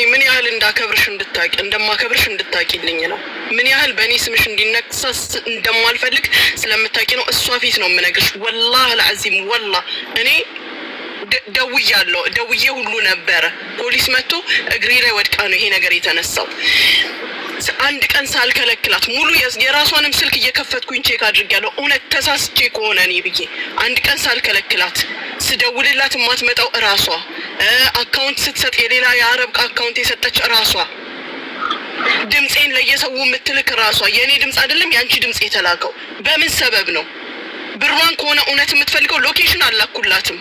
ምን ያህል እንደማከብርሽ እንድታቂልኝ ነው። ምን ያህል በእኔ ስምሽ እንዲነክሰስ እንደማልፈልግ ስለምታቂ ነው። እሷ ፊት ነው የምነግርሽ። ወላሂ አልዓዚም ወላሂ እኔ ደውዬ ሁሉ ነበረ። ፖሊስ መጥቶ እግሬ ላይ ወድቃ ነው ይሄ ነገር የተነሳው። አንድ ቀን ሳልከለክላት ሙሉ የራሷንም ስልክ እየከፈትኩኝ ቼክ አድርጌያለሁ። እውነት ተሳስቼ ከሆነ እኔ ብዬ አንድ ቀን ሳልከለክላት ስደውልላት የማትመጣው እራሷ፣ አካውንት ስትሰጥ የሌላ የአረብ አካውንት የሰጠች እራሷ፣ ድምፄን ለየሰው የምትልክ እራሷ። የእኔ ድምፅ አይደለም የአንቺ ድምፅ የተላከው። በምን ሰበብ ነው? ብሯን ከሆነ እውነት የምትፈልገው ሎኬሽን አላኩላትም።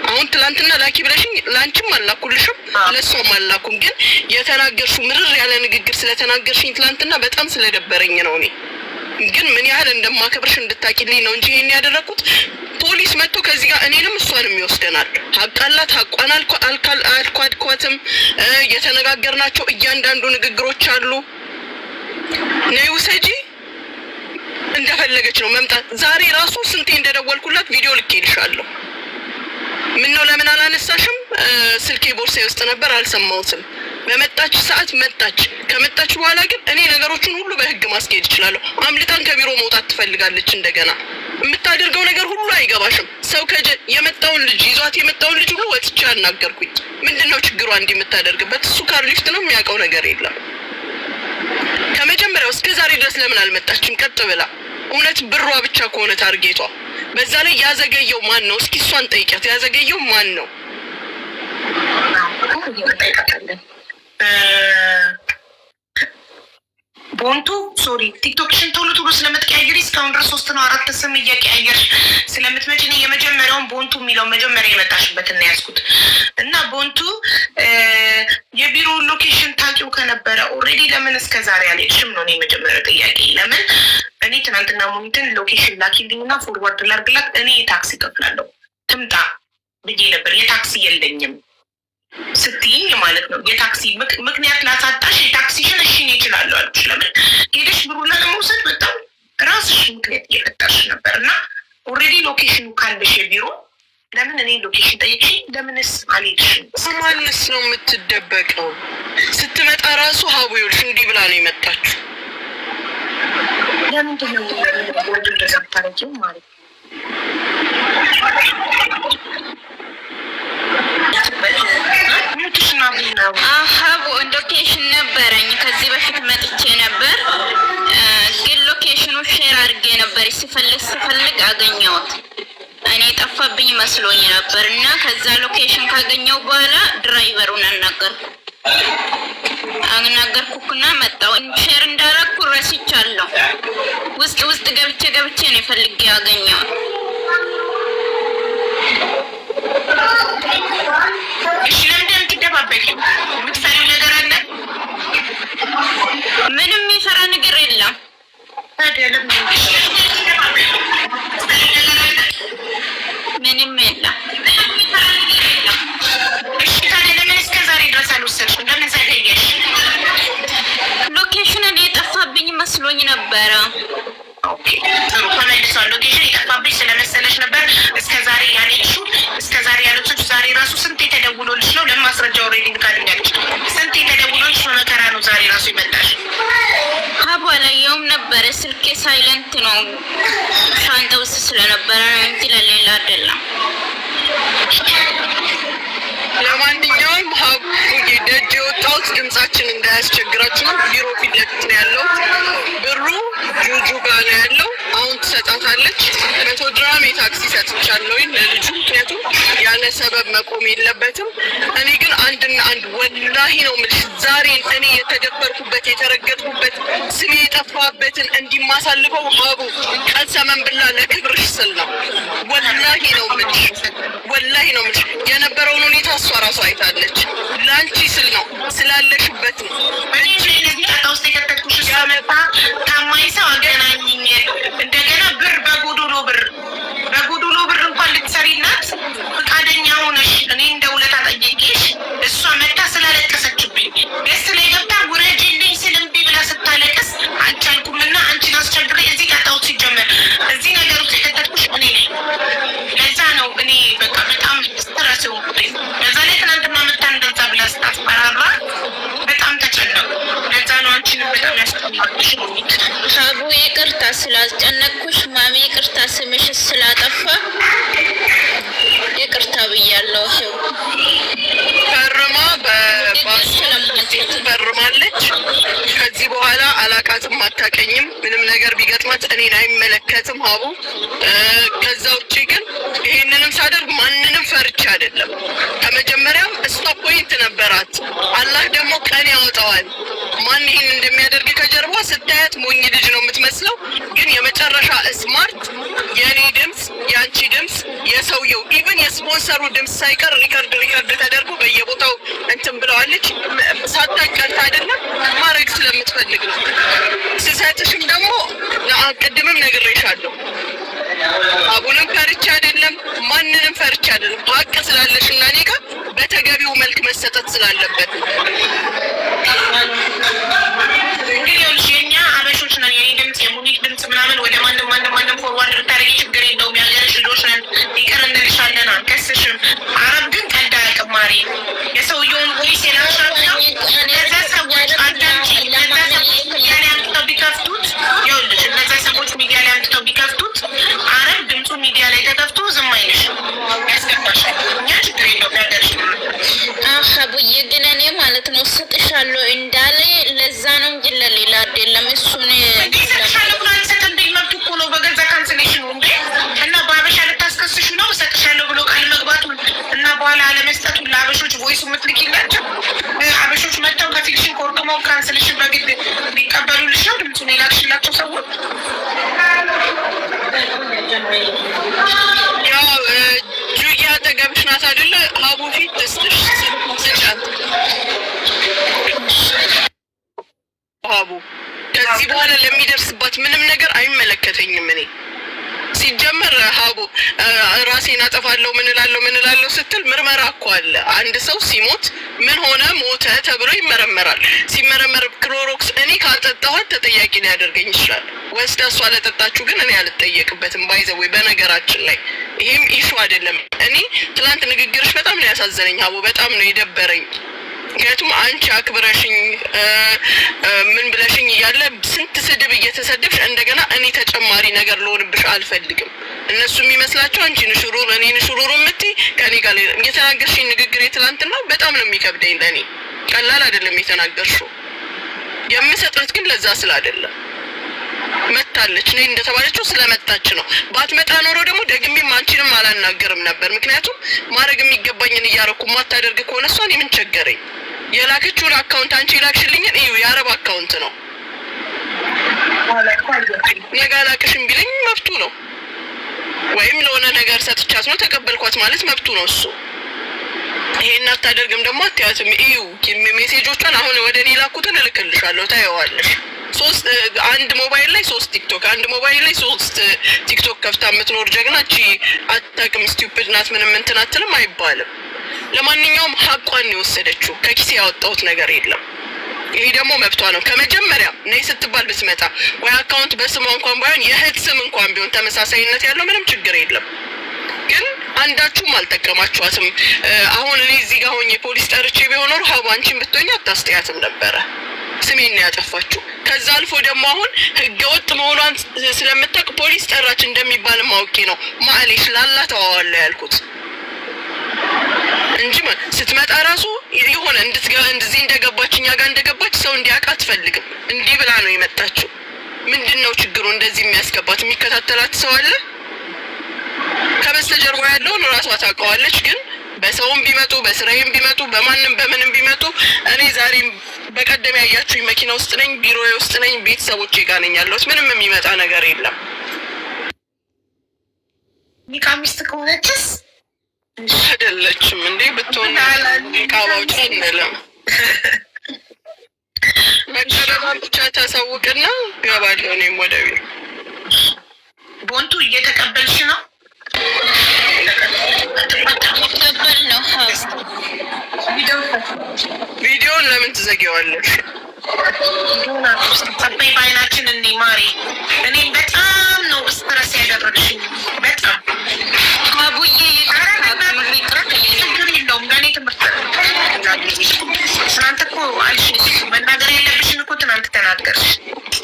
አሁን ትላንትና ላኪ ብለሽኝ ላንቺም አላኩልሽም ለሷም አላኩም። ግን የተናገርሽው ምርር ያለ ንግግር ስለተናገርሽኝ ትላንትና በጣም ስለደበረኝ ነው። እኔ ግን ምን ያህል እንደማከብርሽ እንድታቂልኝ ነው እንጂ ይሄን ያደረኩት። ፖሊስ መጥቶ ከዚህ ጋር እኔንም እሷንም ይወስደናል። ሀቃላት ሀቋን አልኳትም። የተነጋገርናቸው እያንዳንዱ ንግግሮች አሉ። ነይ ውሰጂ እንደፈለገች ነው መምጣት። ዛሬ ራሱ ስንቴ እንደደወልኩላት ቪዲዮ ልኬልሻለሁ። ምን ነው ለምን አላነሳሽም? ስልኬ ቦርሳዬ ውስጥ ነበር አልሰማሁትም። በመጣች ሰዓት መጣች። ከመጣች በኋላ ግን እኔ ነገሮችን ሁሉ በህግ ማስኬድ እችላለሁ። አምልጣን ከቢሮ መውጣት ትፈልጋለች። እንደገና የምታደርገው ነገር ሁሉ አይገባሽም። ሰው የመጣውን ልጅ ይዟት የመጣውን ልጅ ሁሉ ወጥቼ አናገርኩኝ። ምንድነው ችግሯ እንዲህ የምታደርግበት? እሱ ካርሊፍት ነው የሚያውቀው ነገር የለም። ከመጀመሪያው እስከ ዛሬ ድረስ ለምን አልመጣችም? ቀጥ ብላ እውነት ብሯ ብቻ ከሆነ ታርጌቷ። በዛ ላይ ያዘገየው ማን ነው? እስኪ እሷን ጠይቂያት። ያዘገየው ማን ነው? ቦንቱ ሶሪ ቲክቶክሽን ቶሎ ስለምትቀያየሪ እስካሁን ድረስ 3 ነው 4 ስም እየቀያየርሽ ስለምትመጪ ነው የመጀመሪያውን ቦንቱ የሚለው መጀመሪያ የመጣሽበትን ነው ያዝኩት። እና ቦንቱ የቢሮ ሎኬሽን ታውቂው ከነበረ ኦልሬዲ ለምን እስከ ዛሬ አልሄድሽም ነው የመጀመሪያው ጥያቄ። ለምን እኔ ትናንትና ሙኒትን ሎኬሽን ላኪልኝና ፎርዋርድ ላርግላት እኔ የታክሲ ከፍላለሁ ትምጣ ብዬ ነበር። የታክሲ የለኝም ስትይኝ ማለት ነው። የታክሲ ምክንያት ላሳጣሽ የታክሲሽን እሺ እኔ እችላለሁ አልኩሽ። ለምን ሄደሽ ብሩን ለመውሰድ በጣም ራስሽ ምክንያት እየፈጠርሽ ነበር። እና ኦልሬዲ ሎኬሽኑ ካለሽ የቢሮ ለምን እኔ ሎኬሽን ጠይቅሽ? ለምንስ አልሄድሽም? ማንስ ነው የምትደበቀው? ስትመጣ ራሱ ሀቡ ይኸውልሽ እንዲህ ብላ ነው የመጣችው። ለምንድን ነው ወንድ እንደዛ ብታረጊው ማለት ነው? ሀቡ ሎኬሽን ነበረኝ ከዚህ በፊት መጥቼ ነበር። ግን ሎኬሽኑ ሼር አድርጌ ነበር። ስፈልግ አገኘሁት። እኔ ጠፋብኝ መስሎኝ ነበር እና ከዛ ሎኬሽን ካገኘው በኋላ ድራይቨሩን አናገርኩና መጣሁ። ሼር እንዳረኩ ረስቻለሁ። ውስጥ ገብቼ ነው ፈልጌ ያገኘሁት። እሺ ለምን ትደባበቂው? የምትፈሪው ነገር አለ? ምንም የሚፈራ ነገር የለም። ምንም የለም። እሺ ታዲያ ለምን እስከ ዛሬ ድረስ አልወሰድሽም? ለምን ዘገየሽ? ሎኬሽን እኔ የጠፋብኝ መስሎኝ ነበረ። ኦኬ ጥሩ ተመልሷል። ሎኬሽን የጠፋብሽ ስለመሰለሽ ነበር እስከ ዛሬ ያለችው። እስከ ዛሬ ያለችው ዛሬ ራሱ ስንት የተደውሎልሽ ነው? ለማስረጃ ኦልሬዲ ልካልኛለች። ስንት የተደውሎልሽ መከራ ነው ዛሬ ራሱ ይመጣሽ። ሀቡ አላየውም ነበረ። ስልኬ ሳይለንት ነው ሻንጣ ውስጥ ስለነበረ ነው እንጂ ለሌላ አይደለም። ለማንኛውም ሀቡ ደጅ የወጣሁት ድምጻችን እንዳያስቸግራችሁ ነው። ቢሮ ፊት ለፊት ነው ያለው። ብሩ ጁጁ ጋር ነው ያለው። አሁን ትሰጣታለች። 100 ድራም የታክሲ ሰጥቻለሁ ለልጁ፣ ምክንያቱም ያለ ሰበብ መቆም የለበትም። እኔ ግን አንድና አንድ ወላሂ ነው የምልሽ ዛሬ እኔ የተደበርኩበት የተረገጥኩበት ስሜ የጠፋበትን እንዲማሳልፈው ሀቡ ቀሰመን ብላ ለክብርሽ ስል ነው። ወላሂ ነው የምልሽ ወላሂ ነው የምልሽ። የነበረውን ሁኔታ እሷ ራሱ አይታለች። ለአንቺ ስል ነው ስላለሽበት ነው። ውስጥ የከተትኩሽ እሷ መጣ ታማኝ ሰው አገናኝኝ። እንደገና በጎዶሎ ብር እንኳን ልትሰሪላት ፈቃደኛ ሆነሽ እኔ እንደ ውለታ ጠየቄሽ። እሷ መጣ ስላለቀሰችብኝ ደስ ላይ ገብታ ውረጅልኝ ስል እምቢ ብላ ስታለቅስ አልቻልኩምና አንቺን አስቸግሬ እዚህ ቀጣው። ሲጀመር እዚህ ነገር ውስጥ የከተትኩሽ እኔ ነኝ። ለዛ ነው እኔ በቃ በጣም ስትረስ ሆንኩት። በዛ ላይ ትናንትና መታ እንደዛ ብላ ስታስፈራራ በጣም ተጨነቁ። ለዛ ነው አንቺንም በጣም ያስጠላልሽ። ሀቡ ይቅርታ ስላስጨነቅኩሽ፣ ማሚ ይቅርታ ስምሽ ስላጠፋ ይቅርታ ብያለሁ። ፈርማ ፈርማለች። ከዚህ በኋላ አላቃትም፣ አታቀኝም። ምንም ነገር ቢገጥማት እኔን አይመለከትም ሀቡ። ከዛ ውጭ ግን ይሄንንም ሳደርግ ማንንም ፈርቻ አይደለም። ከመጀመሪያም እሷ ፖይንት ነበራት። አላህ ደግሞ ቀን ያወጣዋል። ማን ይሄን እንደሚያደርግ ከጀርባ ስታያት ሞኝ ልጅ ነው የምትመስለው፣ ግን የመጨረሻ ስማርት የእኔ ድምፅ፣ የአንቺ ድምፅ፣ የሰውየው ኢቭን የስፖንሰሩ ድምፅ ሳይቀር ሪከርድ ተደርጎ በየቦታው እንትን ብለዋለች። ሳታቀርት አይደለም ማድረግ ስለምትፈልግ ነው። ስሰጥሽም ደግሞ ቅድምም ነግሬሻለሁ። አቡንም ፈርቻ አይደለም፣ ማንንም ፈርቻ አይደለም። ሀቅ ስላለሽ እና እኔ ጋር በተገቢው መልክ መሰጠት ስላለበት እንግዲህ ይኸውልሽ የእኛ አበሾች ነን። የኔ ድምፅ የሙኒት ድምፅ ምናምን ወደ ማንም ፎርዋርድ ብታደርጊ ችግር የለውም። የሀገርሽ ልጆች ነን፣ ይቅር እንልሻለን፣ አንከስሽም። አረብ ግን ቀልድ አያውቅም። ማሪ የሰውየውን ቮይስ የላሻቸው እነዛ ሰዎች አንዳንቺ እነዛ ሰዎች ሚዲያ ላይ አምጥተው ቢከፍቱት፣ ይኸውልሽ እነዛ ሰዎች ሚዲያ ላይ አምጥተው ቢከፍቱት፣ አረብ ድምፁ ሚዲያ ላይ ተከፍቶ ዝም አይልሽ፣ ያስገባሻል። እኛ ችግር የለውም ያገርሽ ሀቡዬ ግን እኔ ማለት ነው ስጥሻለሁ እንዳለ ለዛ ነው እንጂ ለሌላ አይደለም። እሱን ሰጥሻለሁ ብሎ አልሰጠብኝ መብቱ እኮ ነው በገዛ ካንስሌሽኑ እንዴ። እና በሀበሻ ልታስከስሹ ነው ሰጥሻለሁ ብሎ ቃል መግባቱን እና በኋላ አለመስጠቱን ለሀበሾች ቮይሱ የምትልኪላቸው ሀበሾች መጥተው ከፊልሽን ኮርክመው ካንስሌሽን በግድ ሊቀበሉልሽ ነው ድምፁን የላክሽላቸው ሰዎች። ያው ጁያ አጠገብሽ ናት አይደለ? ሀቡ ፊት ትስጥሽ ስጫት ሀቡ። ከዚህ በኋላ ለሚደርስባት ምንም ነገር አይመለከተኝም። እኔ ሲጀመር ሀቡ ራሴን አጠፋለሁ ምን እላለሁ ስትል ምርመራ እኮ አለ። አንድ ሰው ሲሞት ምን ሆነ ሞተ ተብሎ ይመረመራል። ሲመረመር ክሎሮክስ እኔ ካልጠጣኋት ተጠያቂ ሊያደርገኝ ይችላል። ወስዳ እሷ ለጠጣችሁ ግን እኔ አልጠየቅበትም። ባይዘወይ በነገራችን ላይ ይሄም ኢሹ አይደለም። እኔ ትላንት ንግግርሽ በጣም ነው ያሳዘነኝ ሀቡ፣ በጣም ነው የደበረኝ። ምክንያቱም አንቺ አክብረሽኝ ምን ብለሽኝ እያለ ስንት ስድብ እየተሰደብሽ እንደገና እኔ ተጨማሪ ነገር ልሆንብሽ አልፈልግም። እነሱ የሚመስላቸው አንቺ ንሽሩር እኔ ንሽሩር የምትይ ከኔ ጋር የተናገርሽኝ ንግግር የትላንትና በጣም ነው የሚከብደኝ። ለእኔ ቀላል አይደለም የተናገርሽው። የምሰጣት ግን ለዛ ስለ አይደለም መታለች ነኝ እንደተባለችው ስለመጣች ነው። ባትመጣ ኖሮ ደግሞ ደግሜም አንቺንም አላናገርም ነበር። ምክንያቱም ማድረግ የሚገባኝን እያረኩ ማታደርግ ከሆነ እሷ እኔ ምን ቸገረኝ? የላከችውን አካውንት አንቺ የላክሽልኝን እዩ፣ የአረብ አካውንት ነው። ነገ አላቅሽም ቢለኝ መብቱ ነው። ወይም ለሆነ ነገር ሰጥቻት ነው ተቀበልኳት ማለት መብቱ ነው እሱ። ይሄን አታደርግም ደግሞ አትያትም። እዩ ሜሴጆቿን አሁን ወደ እኔ ላኩትን እልክልሻለሁ፣ ታየዋለሽ። አንድ ሞባይል ላይ 3 ቲክቶክ፣ አንድ ሞባይል ላይ 3 ቲክቶክ ከፍታ የምትኖር ጀግና እቺ አታውቅም፣ ስቲፒድ ናት፣ ምንም እንትን አትልም አይባልም። ለማንኛውም ሀቋን የወሰደችው ከኪሴ ያወጣሁት ነገር የለም። ይሄ ደግሞ መብቷ ነው። ከመጀመሪያ ነይ ስትባል ብትመጣ ወይ አካውንት በስሟ እንኳን ባይሆን የእህት ስም እንኳን ቢሆን ተመሳሳይነት ያለው ምንም ችግር የለም። ግን አንዳችሁም አልጠቀማችኋትም። አሁን እኔ እዚህ ጋር ሆኜ ፖሊስ ጠርቼ ቢሆን ኖሮ ሀቡ አንቺን ብትሆኝ አታስጠያትም ነበረ። ስሜን ነው ያጠፋችው። ከዛ አልፎ ደግሞ አሁን ህገወጥ መሆኗን ስለምታውቅ ፖሊስ ጠራች እንደሚባል ማውቄ ነው ማለሽ ላላ ተዋዋለሁ ያልኩት እንጂ ስትመጣ ራሱ የሆነ እንደዚህ እንደገባች እኛ ጋር እንደገባች ሰው እንዲያውቅ አትፈልግም። እንዲህ ብላ ነው የመጣችው። ምንድን ነው ችግሩ? እንደዚህ የሚያስገባት የሚከታተላት ሰው አለ? ከበስተጀርባ ያለውን ራሷ ታውቀዋለች። ግን በሰውም ቢመጡ በስራዬም ቢመጡ በማንም በምንም ቢመጡ እኔ ዛሬም በቀደም ያያችሁኝ መኪና ውስጥ ነኝ፣ ቢሮዬ ውስጥ ነኝ፣ ቤተሰቦቼ ጋር ነኝ ያለሁት። ምንም የሚመጣ ነገር የለም። ኒቃ ሚስት ከሆነችስ አይደለችም እንዴ? ብትሆን ቃባውጭ እንለም መቀረባን ብቻ ታሳውቅና ገባለሁ እኔም ወደ ቤት። ቦንቱ እየተቀበልሽ ነው? ተቀበል ነው። ቪዲዮን ለምን ትዘጊዋለሽ? ጠበይ በአይናችን እኔ ማሪ እኔም በጣም ነው ስትረስ ያደረግሽኝ። በጣም አቡዬ ችግር የለውም ለእኔ ትምህርት ሌላ ጊዜ። ትናንት እኮ አልሽኝ መናገር የለብሽን እኮ ትናንት ተናገርሽ።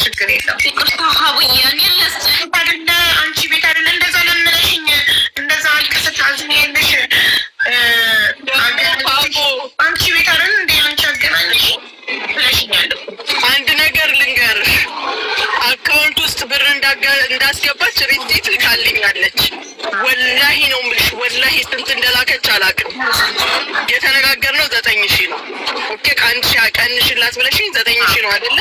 ችግር የለም። ይቅርታ ሀቡዬ እኔ ለስጨት አይደለ አንቺ ቤት አይደለ እንደዛ ለምነሽኝ እንደዛ አልቅሰሽ አዝኜልሽ አንቺ ቤት አይደለ እንደ አንቺ አገናኘሽ ብለሽኛል። አንድ ነገር ልንገርሽ፣ አካውንት ውስጥ ብር እንዳስገባች ሪሲት ልካልኛለች። ወላሂ ነው የምልሽ፣ ወላሂ ስንት እንደላከች አላውቅም። የተነጋገርነው 9,000 ነው። ኦኬ ከአንድ ሺህ ቀንሽላት ብለሽኝ 9,000 ነው አይደለ?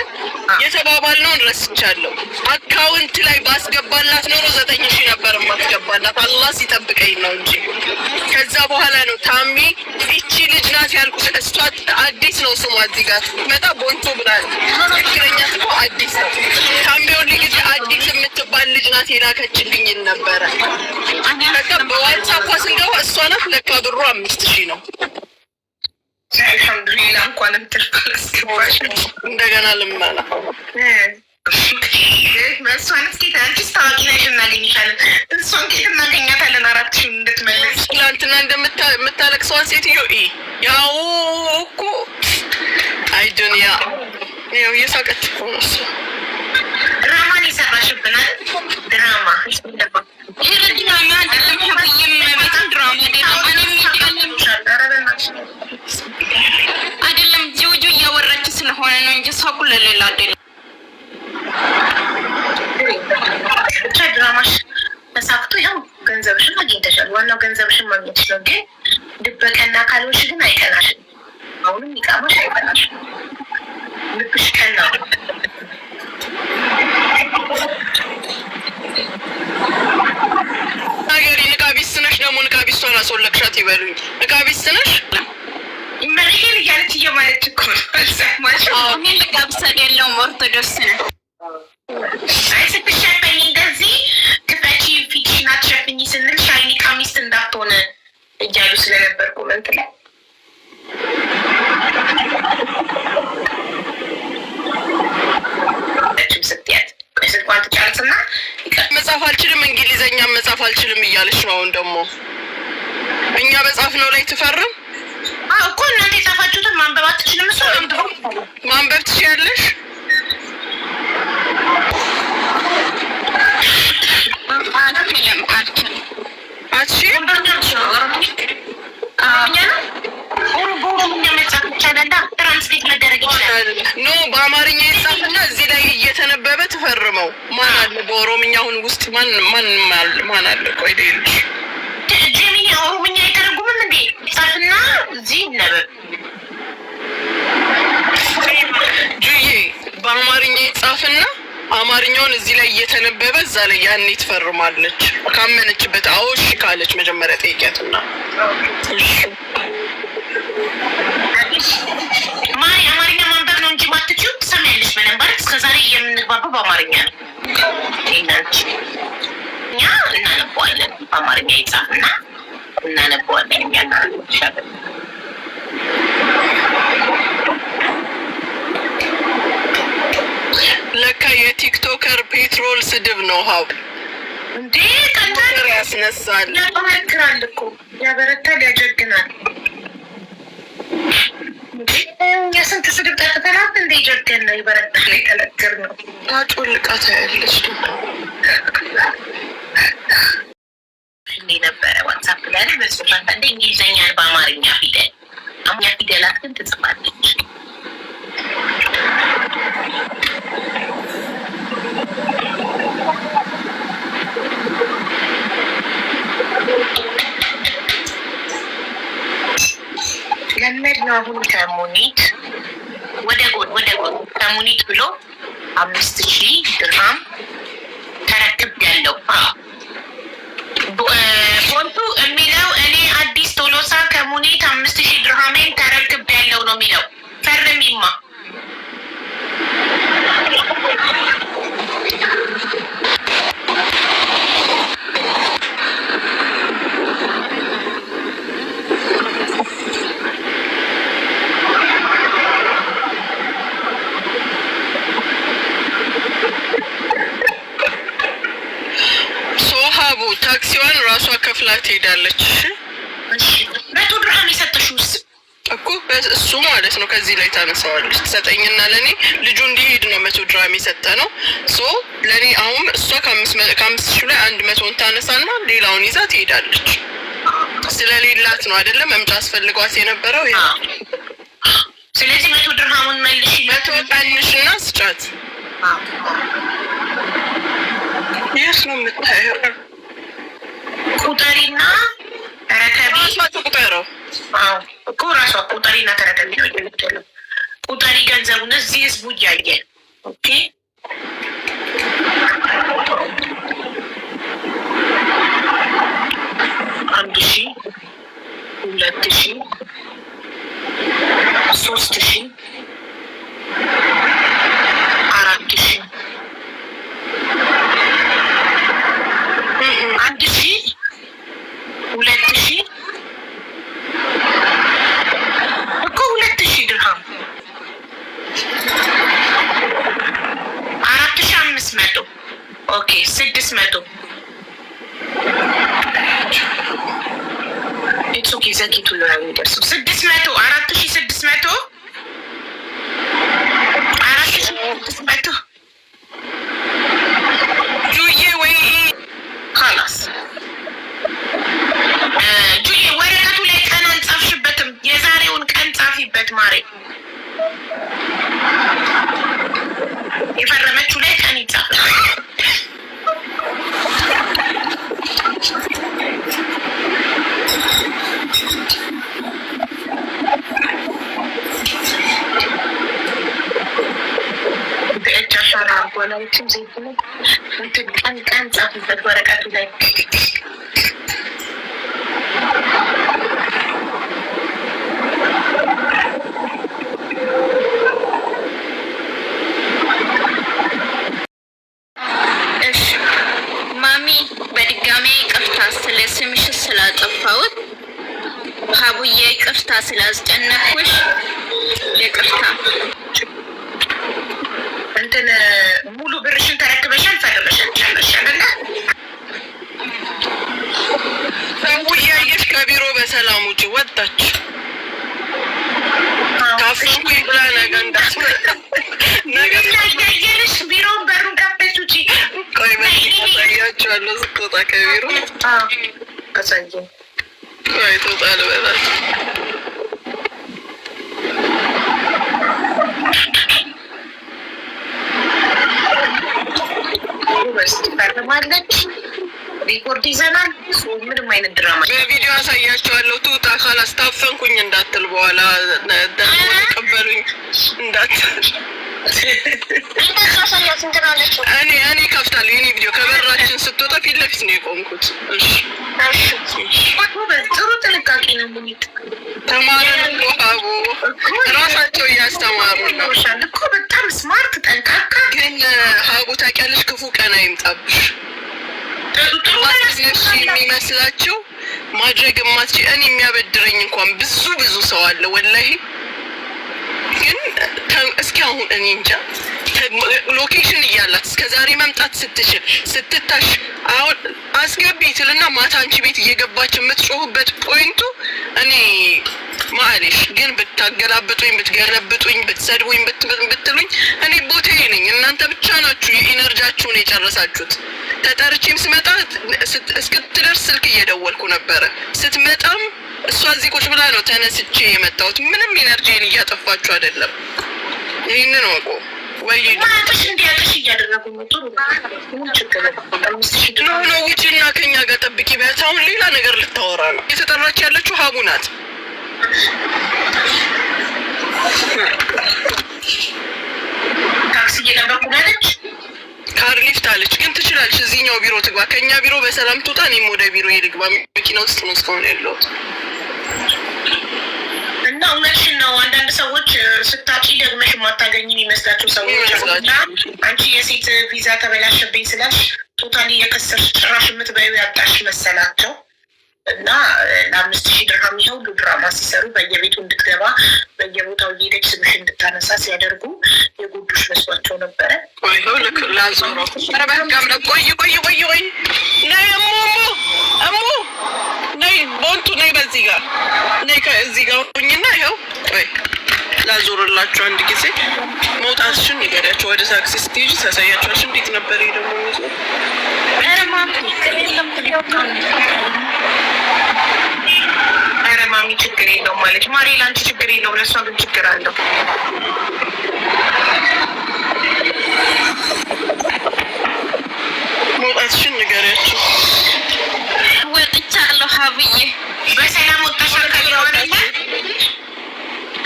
የተባባልነውን ረስቻለሁ። አካውንት ላይ ባስገባላት ኖሮ 9,000 ነበር ማስገባላት። አላህ ሲጠብቀኝ ነው እንጂ ከዛ በኋላ ነው ታሜ ይቺ ልጅ ናት ያልኩት። እሷ አዲስ ነው ስሟ፣ እዚህ ጋር መጣ ቦንቶ ብላል። ትክክለኛ ስሟ አዲስ ነው። ታሜውን ልጅ አዲስ የምትባል ልጅ ናት የላከችልኝ ነበረ። ለካ በዋትሳፕ ስንገባ እሷ ናት። ለካ ብሩ 5,000 ነው። አልሐምዱሊላህ እንኳንም ትርፍ አላስገባሽ። እንደገና ልመና እሷን እስኪ አንቺስ ታዋቂ ነሽ እናገኝሻለን። እሷን ኬት እናገኛታለን? 4,000 እንድትመለስ ትላንትና እንደምታለቅሰዋን ሴትዮ ያው እኮ አይ ዱንያ ያው እየሳቀች እኮ ነው እሷ። ድራማን የሰራሽብናል። ድራማ አይደለም ጆጆ እያወራች ስለሆነ ነው እንጂ እሷ እኮ ለሌላ አይደለም። ብቻ ድራማሽ ተሳክቶ ያው ገንዘብሽን አግኝተሻል። ዋናው ገንዘብሽን ማግኘትሽ ነው። ግን ድበቀና ካልሆንሽ ግን አይቀናሽም። አሁንም ይቃማሽ አይቀናሽም። ልብሽ ቀና ሀገሪ ንቃቢስ ነሽ። ደግሞ ንቃቢስቷን አስወለቅሻት ይበሉኝ። ንቃቢስ ነሽ መሬቴን እያለች እየማለች እኮ እኔ ልጋብስ አይደለሁም ኦርቶዶክስ ነው። አይ ስትሸፈኝ እንደዚህ ክፈቺ ፊትሽን አትሸፍኝ ስንል ሻይኒ ካሚስት እንዳትሆነ እያሉ ስለነበር ኮመንት ላይ ስትያት ስልኳን ትጨርስና መጻፍ አልችልም እንግሊዘኛ መጻፍ አልችልም እያለች ነው። አሁን ደግሞ እኛ በጻፍ ነው ላይ ትፈርም እኮ እናንተ የጻፋችሁትን ማንበብ አትችልም። እሱ ማንበብ ትችያለሽ። ኖ በአማርኛ የጻፍና እዚህ ላይ እየተነበበ ትፈርመው። ማን አለ በኦሮምኛ አሁን ውስጥ ማን አለ? ቆይ ልጅ ጀሚኒ ኦሮምኛ አይተረጉምም እንዴ? ጻፍና እዚህ ነበብ ጁዬ በአማርኛ የጻፍና አማርኛውን እዚህ ላይ እየተነበበ እዛ ላይ ያኔ ትፈርማለች። ካመነችበት አዎ እሺ ካለች መጀመሪያ ጠይቂያትና ማይ አማርኛ ማንበብ ነው እንጂ ማትችይው ትሰሚያለሽ በደንብ አይደል? እስከዛሬ የምንግባባው በአማርኛ ነው። እኛ እናነበዋለን። በአማርኛ ይጻፍና እናነበዋለን። እኛ እናነበዋለን። ለካ የቲክቶከር ፔትሮል ስድብ ነው። ሀው እንዴ ቀንተር ያስነሳል፣ ያጠነክራል እኮ ያበረታል፣ ያጀግናል። የስንት ስድብ ጠጥተናት እንደ ጀገን ነው ይበረታል፣ የጠነክር ነው። ታጮልቃታ ያለች ነበረ ዋትሳፕ ላይ በጽሁፍ አንዳንዴ እንግሊዝኛን በአማርኛ ፊደል አማርኛ ፊደላት ግን ትጽፋለች። ለመድ ነው። አሁን ከሙኒት ወደ ጎን ከሙኒት ብሎ 5,000 ድርሃም ተረክብ ያለው ቦንቱ የሚለው እኔ አዲስ ቶሎሳ ከሙኒት 5,000 ድርሃሜን ተረክብ ያለው ነው የሚለው። ፈርሚማ ታክሲዋን ራሷ ከፍላ ትሄዳለች። 100 ድርሃም የሰጠሽውስ እኮ እሱ ማለት ነው ከዚህ ላይ ታነሳዋለች ትሰጠኝና ለኔ ልጁ እንዲሄድ ነው 100 ድራም የሰጠ ነው ሶ ለኔ አሁን እሷ ከ5,000 ላይ 100 ታነሳና ሌላውን ይዛ ትሄዳለች ስለሌላት ነው አይደለም መምጫ አስፈልጓት የነበረው ያ ስለዚህ 100 ድርሃሙን መልሽ 100 ቀንሽና ስጫት ይስ ነው የምታየው ቁጠሪና ተረከቢ ቁጠረው እኮ ራሷ ቁጠሪና ተረከቢ ነው የሚለው ቁጠሪ ገንዘቡን እዚህ ህዝቡ እያየ ኦኬ 1,000 2,000 3,000 4,000 1,000 2,000 እኮ 2,000 ድርሃም 4,500 ኦኬ 600 ኢትስ ኦኬ ዘኪቱ ነው የሚደርሰው 600 4,600 4,600 ጁዬ ወይ خلاص ጁዬ ወረቀቱ ላይ ቀን አንጻፍሽበትም የዛሬውን ቀን ጻፊበት ማሬ የፈረመችው ላይ ቀን ይጻፍ ወላይቱም ዘይት ነው እንትን ቀን ጻፊበት ወረቀቱ ላይ እሺ ማሚ በድጋሜ ይቅርታ ስለ ስምሽ ስላጠፋሁት ሀቡዬ ይቅርታ ስላስጨነኩሽ ይቅርታ እንትን ሙሉ ብርሽን ተረክበሻል ፈርመሻል አይደለ ሰውዬሽ ከቢሮ በሰላም ውጭ ወጣች ካፍኩ ብላ ነገ እንዳትመጣ ነገ ያየልሽ ቢሮውን በሩን ከፍተሽ ውጪ ቆይ ያያችኋለሁ ስትወጣ ከቢሮ ከሳየ ቆይ ትወጣ ልበላት ፈርማለች ሪፖርት ይዘናል ምንም አይነት ድራማ በቪዲዮ አሳያቸዋለሁ ትውጣ ካላስታፈንኩኝ እንዳትል በኋላ ተቀበሉኝ እንዳትል እኔ ከፍታለሁ የኔ ቪዲዮ ከበራችን ስትወጣ ፊት ለፊት ነው የቆምኩት ጥሩ ጥንቃቄ ነው ሙኒት ተማረን እኮ ሀቡ ራሳቸው እያስተማሩ ነው እኮ በጣም ስማርት ጠንቃቃ ግን ሀቡ ታውቂያለሽ ክፉ ቀን አይምጣብሽ የሚመስላቸው ማድረግ የማትችል እኔ የሚያበድረኝ እንኳን ብዙ ሰው አለ ወላሂ ግን እስኪ አሁን እኔ እንጃ ሎኬሽን እያላት እስከዛሬ መምጣት ስትችል ስትታሽ አሁን አስገቢ ትልና ማታ አንቺ ቤት እየገባች የምትጮሁበት ፖይንቱ እኔ ማለሽ ግን ብታገላብጡኝ ብትገለብጡኝ ብትሰድቡኝ ብትሉኝ እኔ ቦታዬ ነኝ እናንተ ብቻ ናችሁ የኢነርጂያችሁን የጨረሳችሁት ተጠርቼም ስመጣ እስክትደርስ ስልክ እየደወልኩ ነበረ ስትመጣም እሷ እዚህ ቁጭ ብላ ነው ተነስቼ የመጣሁት ምንም ኢነርጂን እያጠፋችሁ አይደለም ይህንን ወቁ ወይ ማለትሽ እንዲያቅሽ እያደረጉ ነው ጥሩ ነው ውጭና ከኛ ጋር ጠብቂ ቢያት አሁን ሌላ ነገር ልታወራ ነው የተጠራች ያለችው ሀቡ ናት ታክሲ እየጠበቁ ማለች ካርሊፍት አለች ግን ትችላለች እዚህኛው ቢሮ ትግባ ከኛ ቢሮ በሰላም ትውጣ እኔም ወደ ቢሮ ይልግባ መኪና ውስጥ ነው እስካሁን ያለሁት እና እውነትሽን ነው አንዳንድ ሰዎች ስታጪ ደግመሽ የማታገኝ የሚመስላቸው ሰዎች እና አንቺ የሴት ቪዛ ተበላሸብኝ ስላልሽ ቶታሊ የከሰርሽ ጭራሽ የምትበይው ያጣሽ መሰላቸው እና ለ5,000 ድርሃም ይኸው ሁሉ ድራማ ሲሰሩ በየቤቱ እንድትገባ በየቦታው እየሄደች ስምሽ እንድታነሳ ሲያደርጉ የጎዱሽ መስሏቸው ነበረ። ይኸው ልክ ላዞሮ ቆይ ነይ እሙ ነይ ቦንቱ ነይ፣ በዚህ ጋር ነይ፣ ከዚህ ጋር ሆኝና ይኸው ወይ ላዞርላችሁ አንድ ጊዜ። መውጣትሽን ንገሪያቸው። ወደ ታክሲ ስትሄጂ ታሳያቸዋለሽ። እንዴት ነበር ይሄ ደግሞ የሚመስለው? ኧረ ማሚ ችግር የለውም ማለች ማሬ፣ ለአንቺ ችግር የለውም፣ ለእሷ ግን ችግር አለው። መውጣትሽን ንገሪያቸው። ወጥቻለሁ ሀብዬ። በሰላም ወጥተሻል ከቢሮ አይደለ?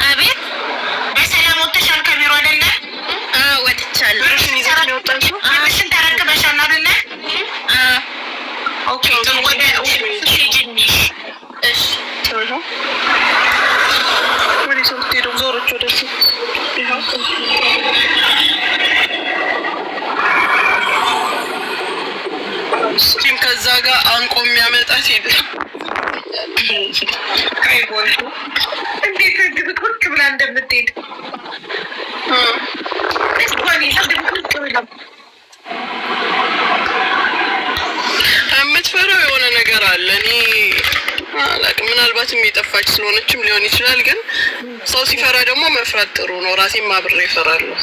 አቤት፣ በሰላም ወጥተሻል ከቢሮ አይደለ? ወጥቻለሁ። ብርሽን ይዘሽ ነው የወጣሽው? ብርሽን ተረክበሻል አይደለ? ኦኬ፣ ወደ ትንሽ እሺ፣ ወደ ሰው ሄዶ ዞሮች ወደዚህ ይኸው ስቲም ከዛ ጋር አንቆ የሚያመጣት የለም። አይቦልቱ እንዴት ግብቅብቅ ብላ እንደምትሄድ የምትፈራው የሆነ ነገር አለ። እኔ አላውቅም፣ ምናልባትም የጠፋች ስለሆነችም ሊሆን ይችላል። ግን ሰው ሲፈራ ደግሞ መፍራት ጥሩ ነው። ራሴም አብሬ እፈራለሁ።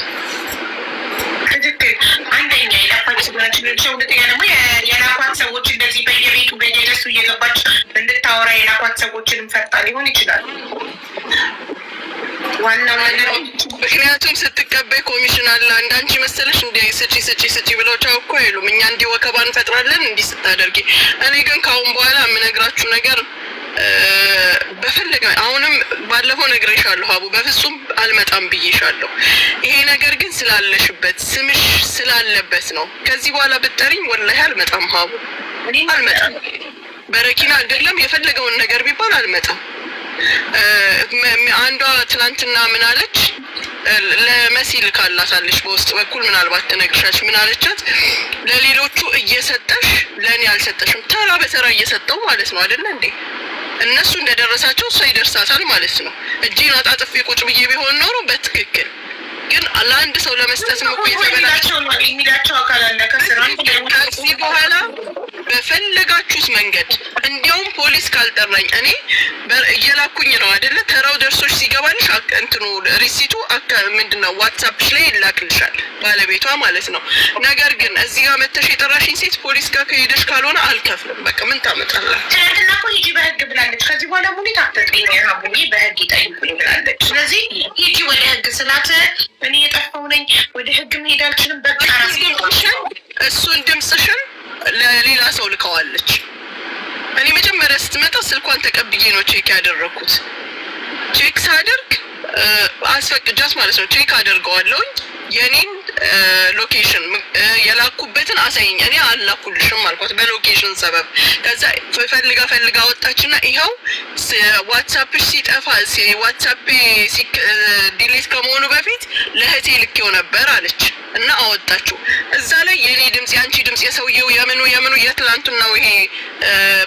ትክክል። አንደኛ የላኳት ስለሆነች ልጅ፣ ሁለተኛ ደግሞ የላኳት ሰዎች እንደዚህ በየቤቱ በየደሱ እየገባች እንድታወራ የላኳት ሰዎችንም ፈርጣ ሊሆን ይችላል። ዋናው ነገር ምክንያቱም ስትቀበይ ኮሚሽን አለ። አንዳንቺ መሰለሽ እንዲ ስጪ ብለው ቻው እኮ አይሉም። እኛ እንዲህ ወከባ እንፈጥራለን እንዲህ ስታደርጊ። እኔ ግን ከአሁን በኋላ የምነግራችሁ ነገር በፈለገ አሁንም ባለፈው ነግሬሻለሁ ሀቡ፣ በፍጹም አልመጣም ብዬሻለሁ። ይሄ ነገር ግን ስላለሽበት ስምሽ ስላለበት ነው። ከዚህ በኋላ ብትጠሪኝ ወላሂ አልመጣም ሀቡ፣ አልመጣም። በረኪና አይደለም የፈለገውን ነገር ቢባል አልመጣም። አንዷ ትናንትና ምን አለች? ለመሲ ልካላታለች በውስጥ በኩል ምናልባት ትነግርሻለች። ምን አለቻት? ለሌሎቹ እየሰጠሽ ለእኔ አልሰጠሽም። ተራ በተራ እየሰጠው ማለት ነው አይደለ እንዴ? እነሱ እንደደረሳቸው እሷ ይደርሳታል ማለት ነው። እጄን አጣጥፌ ቁጭ ብዬ ቢሆን ኖሮ በትክክል ግን ለአንድ ሰው ለመስጠት ነው የተበላቸው የሚላቸው አካል አለ ከስራ። ከዚህ በኋላ በፈለጋችሁት መንገድ እንዲያውም ፖሊስ ካልጠራኝ እኔ እየላኩኝ ነው አይደለ? ተራው ደርሶች ሲገባልሽ እንትኑ ሪሲቱ ምንድነው ዋትሳፕሽ ላይ ይላክልሻል፣ ባለቤቷ ማለት ነው። ነገር ግን እዚህ ጋር መተሽ የጠራሽኝ ሴት ፖሊስ ጋር ከሄደሽ ካልሆነ አልከፍልም። በቃ ምን ታመጣላችሁ? ትናንትና እኮ ሂጂ በህግ ብላለች። ከዚህ በኋላ ሙኒት አትጠይኝ ሀቡዬ፣ በህግ ይጠይቁኝ ብላለች። ስለዚህ ሂጂ ወደ ህግ ስላት እኔ የጠፋው ነኝ ወደ ህግ መሄድ አልችልም። በቃ እሱን ድምፅሽን ለሌላ ሰው ልከዋለች። እኔ መጀመሪያ ስትመጣ ስልኳን ተቀብዬ ነው ቼክ ያደረኩት። ቼክ ሳደርግ አስፈቅጃት ማለት ነው። ቼክ አደርገዋለሁኝ የኔን ሎኬሽን የላኩበትን አሳይኝ። እኔ አላኩልሽም አልኳት በሎኬሽን ሰበብ። ከዛ ፈልጋ ወጣችና ይኸው ዋትሳፕሽ ሲጠፋ ዋትሳፕ ዲሌት ከመሆኑ በፊት ለእህቴ ልኬው ነበር አለች እና አወጣችሁ። እዛ ላይ የኔ ድምጽ፣ የአንቺ ድምጽ፣ የሰውየው የምኑ የትላንቱናው ይሄ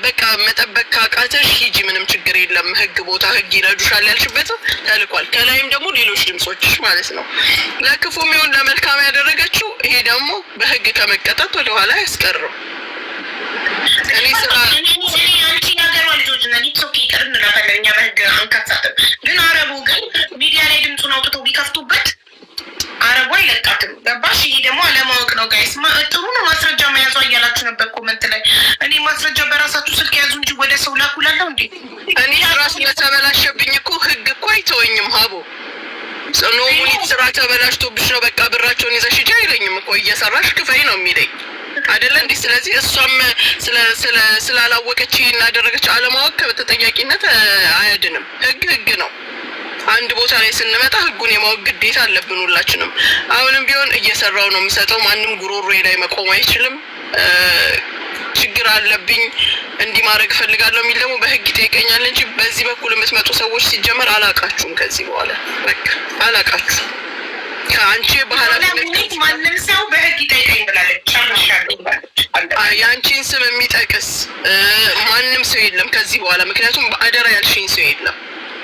በቃ መጠበቅ ካቃተሽ ሂጂ፣ ምንም ችግር የለም፣ ህግ ቦታ ህግ ይረዱሻል ያልሽበት ተልኳል። ከላይም ደግሞ ሌሎች ድምጾችሽ ማለት ነው። ለክፉም ይሁን ለመልካም ያደረገችው ይሄ ደግሞ በህግ ከመቀጣት ወደኋላ ያስቀረው። እኔ ስራ አንቺ ነገሯ ልጆች ና ሊትሶክ ይቅር እንላታለን እኛ በህግ አንከሳትም። ግን አረቡ ግን ሚዲያ ላይ ድምፁን አውጥተው ቢከፍቱበት አረቡ አይለቃትም። ገባሽ? ይሄ ደግሞ አለማወቅ ነው ጋይስ። ጥሩ ነው ማስረጃ መያዟ እያላችሁ ነበር ኮመንት ላይ። እኔ ማስረጃ በራሳችሁ ስልክ ያዙ እንጂ ወደ ሰው ላኩላለሁ እንዴ? እኔ ራሱ ለተበላሸብኝ እኮ ህግ እኮ አይተወኝም ሀቦ። ኖሙኒት ስራ ተበላሽቶብሽ ነው በቃ ብራቸውን ይዘሽ ሂጂ አይለኝም እኮ፣ እየሰራሽ ክፈይ ነው የሚለኝ አይደለ እንዴ? ስለዚህ እሷም ስላላወቀች እናደረገች አለማወቅ ከተጠያቂነት አያድንም። ህግ ነው። አንድ ቦታ ላይ ስንመጣ ህጉን የማወቅ ግዴታ አለብን ሁላችንም። አሁንም ቢሆን እየሰራው ነው የምሰጠው። ማንም ጉሮሮዬ ላይ መቆም አይችልም። ችግር አለብኝ እንዲህ ማድረግ እፈልጋለሁ የሚል ደግሞ በህግ ይጠይቀኛል እንጂ በዚህ በኩል የምትመጡ ሰዎች ሲጀመር አላቃችሁም። ከዚህ በኋላ በቃ አላቃችሁም። ከአንቺ በኋላነት ማንም ሰው በህግ ይጠይቀኝ ብላለች። የአንቺን ስም የሚጠቅስ ማንም ሰው የለም ከዚህ በኋላ። ምክንያቱም በአደራ ያልሽኝ ሰው የለም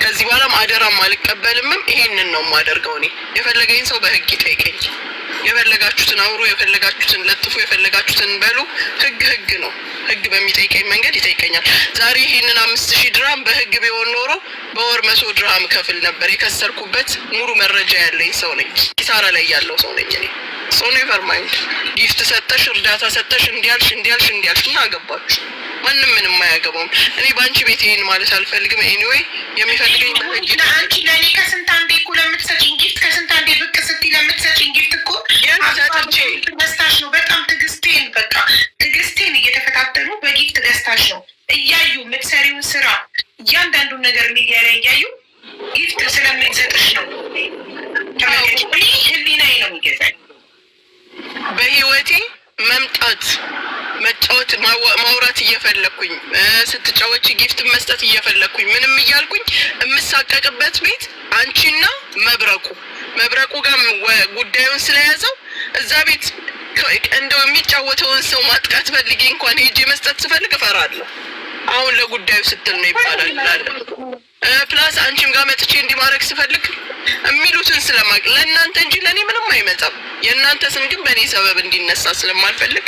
ከዚህ በኋላም አደራም አልቀበልምም። ይሄንን ነው የማደርገው። እኔ የፈለገኝ ሰው በህግ ይጠይቀኝ። የፈለጋችሁትን አውሩ፣ የፈለጋችሁትን ለጥፉ፣ የፈለጋችሁትን በሉ። ህግ ነው። ህግ በሚጠይቀኝ መንገድ ይጠይቀኛል። ዛሬ ይህንን 5000 ድርሃም በህግ ቢሆን ኖሮ በወር 100 ድርሃም ከፍል ነበር። የከሰርኩበት ሙሉ መረጃ ያለኝ ሰው ነኝ። ኪሳራ ላይ ያለው ሰው ነኝ እኔ። ሶ ኔቨር ማይንድ። ጊፍት ሰጠሽ፣ እርዳታ ሰጠሽ፣ እንዲያልሽ እና አገባችሁ። ማንም ምንም አያገባውም። እኔ በአንቺ ቤት ይሄን ማለት አልፈልግም። ኤኒዌይ የሚፈልገኝ አንቺ ለእኔ ከስንት አንዴ እኮ ለምትሰጪኝ ጊፍት ከስንት አንዴ ብቅ ስትይ ለምትሰጪኝ ጊፍት እኮ ገዝታሽ ነው። በጣም ትዕግስቴን እየተፈታተኑ በጊፍት ገዝታሽ ነው። እያዩ የምትሰሪውን ስራ እያንዳንዱን ነገር ሚዲያ ላይ እያዩ ጊፍት ስለምትሰጥሽ ነው። ህሊናዬ ነው የሚገዛኝ። በህይወቴ መጫወት ማውራት እየፈለኩኝ ስትጫወች ጊፍት መስጠት እየፈለኩኝ ምንም እያልኩኝ የምሳቀቅበት ቤት አንቺና መብረቁ ጋር ጉዳዩን ስለያዘው እዛ ቤት እንደው የሚጫወተውን ሰው ማጥቃት ፈልጌ እንኳን ሄጄ መስጠት ስፈልግ እፈራለሁ። አሁን ለጉዳዩ ስትል ነው ይባላል። ፕላስ አንቺም ጋር መጥቼ እንዲማረግ ስፈልግ የሚሉትን ስለማቅ ለእናንተ እንጂ ለእኔ ምንም አይመጣም። የእናንተ ስም ግን በእኔ ሰበብ እንዲነሳ ስለማልፈልግ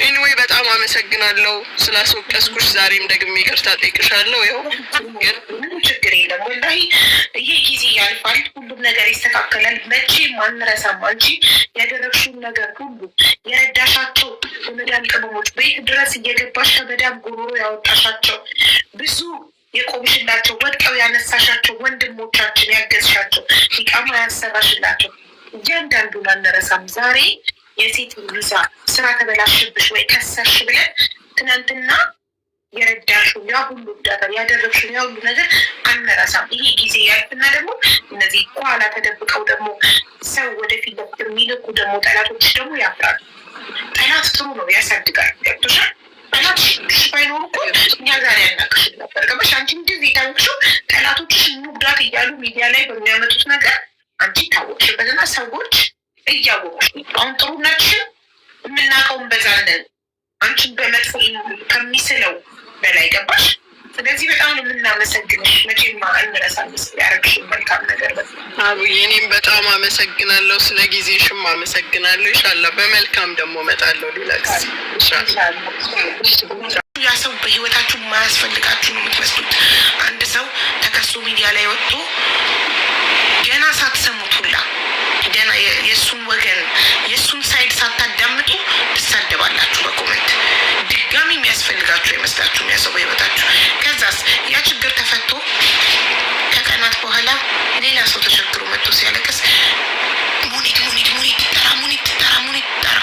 ኤኒዌይ በጣም አመሰግናለሁ ስላስወቀስኩሽ። ዛሬም ደግሜ ይቅርታ ጠይቅሻለሁ። ይኸው ችግር የለም ወላሂ፣ ይሄ ጊዜ ያልፋል፣ ሁሉም ነገር ይስተካከላል። መቼም አንረሳም። አንቺ ያደረግሽውን ነገር ሁሉ የረዳሻቸው የመዳም ቅመሞች ቤት ድረስ እየገባሽ ከመዳም ጉሮሮ ያወጣሻቸው ብዙ የቆምሽላቸው ወድቀው ያነሳሻቸው ወንድሞቻችን ያገዝሻቸው ኢቃማ ያሰራሽላቸው እያንዳንዱን አንረሳም። ዛሬ የሴት ቪዛ ስራ ተበላሽብሽ ወይ ከሰርሽ ብለን ትናንትና የረዳሽው ያ ሁሉ እርዳታ ያደረግሽው ያ ሁሉ ነገር አንረሳም። ይሄ ጊዜ ያልፍና ደግሞ እነዚህ ከኋላ ተደብቀው ደግሞ ሰው ወደፊት ለፊት የሚልኩ ደግሞ ጠላቶች ደግሞ ያፍራሉ። ጠላት ጥሩ ነው፣ ያሳድጋል። ገብቶሻል? ጠላትሽ ባይኖሩ እኮ እኛ ዛሬ ያናቅሽን ነበር። ገባሽ? አንቺ እንደዚህ የታወቅሽው ጠላቶችሽ እንጉዳት እያሉ ሚዲያ ላይ በሚያመጡት ነገር አንቺ ታወቅሽበትና ሰዎች እያወቁሽ አሁን ጥሩነትሽን የምናውቀው እንበዛለን። አንቺን በመጥፎ ከሚስለው በላይ ገባሽ? ስለዚህ በጣም ነው የምናመሰግንሽ። መቼም አንረሳም ያደረግሽን መልካም ነገር። አቡዬ እኔም በጣም አመሰግናለሁ፣ ስለ ጊዜሽም አመሰግናለሁ። ኢንሻላህ በመልካም ደግሞ እመጣለሁ ሌላ ጊዜ ኢንሻላህ። ያ ሰው በህይወታችሁ የማያስፈልጋችሁ ነው የምትመስሉት። አንድ ሰው ተከሶ ሚዲያ ላይ ወጥቶ ገና ሳትሰሙት ሁላ ገና የእሱን ወገን የእሱን ሳይድ ሳታዳምጡ ትሳደባላችሁ በኮመንት። ድጋሚ የሚያስፈልጋችሁ አይመስላችሁም ያ ሰው በህይወታችሁ። ከዛስ ያ ችግር ተፈቶ ከቀናት በኋላ ሌላ ሰው ተቸግሮ መጥቶ ሲያለቅስ ሙኒት ይጠራ።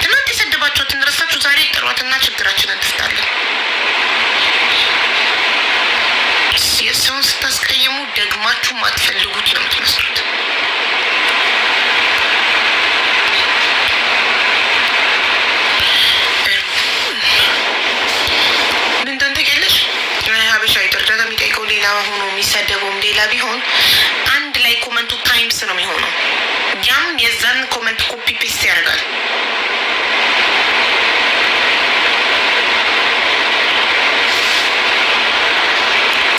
ትናንት የሰደባችኋትን ረሳችሁ፣ ዛሬ ጥሯትና ችግራችንን ትፍታለን። የሰውን ስታስቀይሙ ደግማችሁ ማትፈልጉት ነው የምትመስሉት። እርዳታ የሚጠይቀው ሌላ ሆኖ የሚሰደበውም ሌላ ቢሆን አንድ ላይ ኮመንቱ ታይምስ ነው የሚሆነው። ያም የዛን ኮመንት ኮፒ ፔስት ያደርጋል።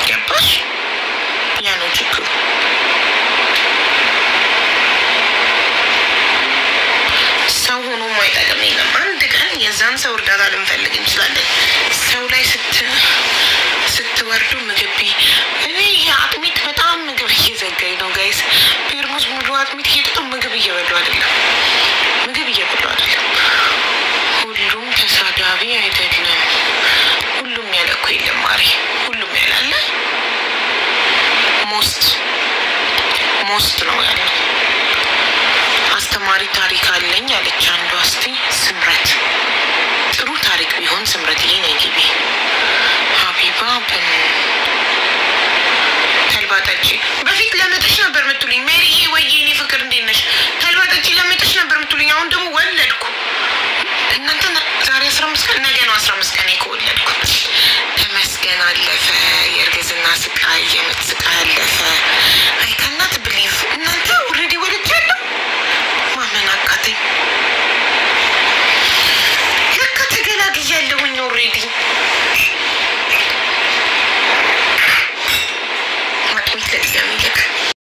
ገባሽ? ያ ነው ችግሩ። ሰው ሆኖ ማይጠቅም የለም። አንድ ቀን የዛን ሰው እርዳታ ልንፈልግ እንችላለን። ሰው ላይ ስትወርዱ ምግብ እኔ አጥሚት በጣም ምግብ እየዘጋኝ ነው ጋይስ። ፔርሙዝ ሙሉ አጥሚት እየጠጡ ምግብ እየበሉ አይደለም። ሁሉም ተሳዳቢ አይደለም። ሁሉም ያለ እኮ የለም ማሪ። ሁሉም ያላለ ሞስት ነው ያለው። አስተማሪ ታሪክ አለኝ አለች አንዷ። እስቲ ስምረት ጥሩ ታሪክ ቢሆን ስምረትዬ ነይ ግቢ። ሀቢባ ተልባ ጠጪ። በፊት ለምጥሽ ነበር የምትሉኝ ሜሪዬ፣ ወይዬ እኔ ፍቅር እንዴት ነሽ? ተልባ ጠጪ ለምጥሽ ነበር የምትሉኝ። አሁን ደግሞ ወለድኩ። እናንተ ዛሬ 15 ቀን ነገ ነው 15 ቀን